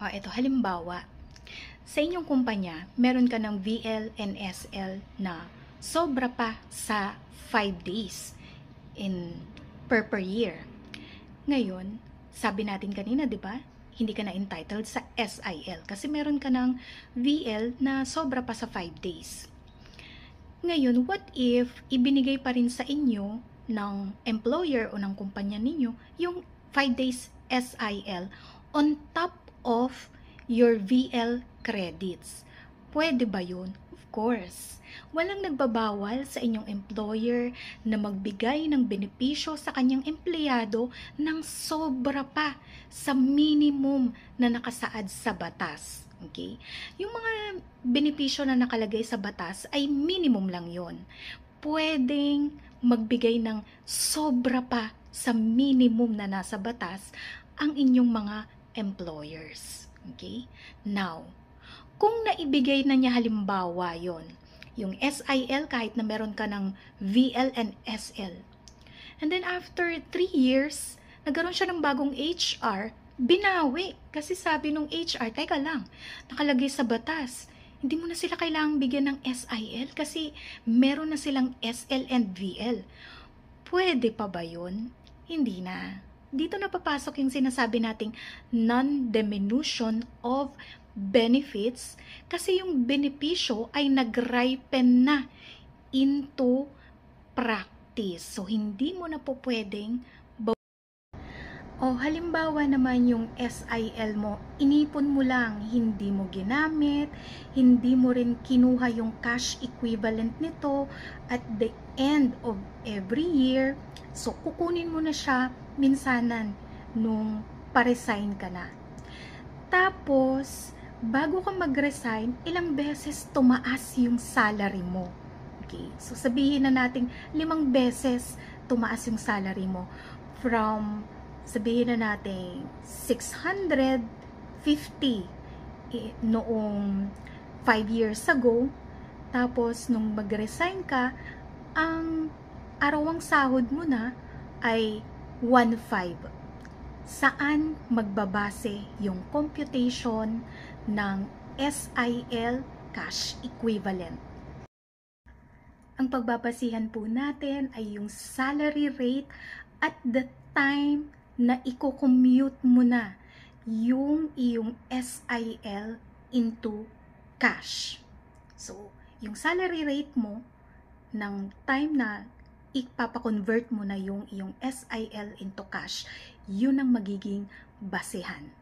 O, ito halimbawa, sa inyong kumpanya, meron ka ng VL and SL na sobra pa sa 5 days per year. Ngayon, sabi natin kanina, di ba? Hindi ka na entitled sa SIL kasi meron ka ng VL na sobra pa sa 5 days. Ngayon, what if ibinigay pa rin sa inyo ng employer o ng kumpanya ninyo yung 5 days SIL on top of your VL credits? Pwede ba yun? Of course. Walang nagbabawal sa inyong employer na magbigay ng benepisyo sa kanyang empleyado ng sobra pa sa minimum na nakasaad sa batas. Okay? Yung mga benepisyo na nakalagay sa batas ay minimum lang yon. Pwedeng magbigay ng sobra pa sa minimum na nasa batas ang inyong mga employers. Okay? Now, kung naibigay na niya halimbawa yon, yung SIL kahit na meron ka ng VL and SL. And then after 3 years, nagkaroon siya ng bagong HR, binawi. Kasi sabi nung HR, teka lang, nakalagay sa batas, hindi mo na sila kailangang bigyan ng SIL kasi meron na silang SL and VL. Pwede pa ba yun? Hindi na. Dito na papasok yung sinasabi nating non-diminution of benefits kasi yung benepisyo ay nag-ripen na into practice. So, hindi mo na po pwedeng o halimbawa naman yung SIL mo, inipon mo lang, hindi mo ginamit, hindi mo rin kinuha yung cash equivalent nito at the end of every year. So, kukunin mo na siya minsanan nung pa-resign ka na. Tapos, bago ka mag-resign, ilang beses tumaas yung salary mo. Okay? So, sabihin na natin 5 beses tumaas yung salary mo. From sabihin na natin 650 noong 5 years ago, tapos nung mag-resign ka, ang arawang sahod mo na ay 1.5. Saan magbabase yung computation ng SIL cash equivalent? Ang pagbabasihan po natin ay yung salary rate at the time na i-commute mo na yung iyong SIL into cash. So, yung salary rate mo ng time na ipapakonvert mo na yung iyong SIL into cash, yun ang magiging basehan.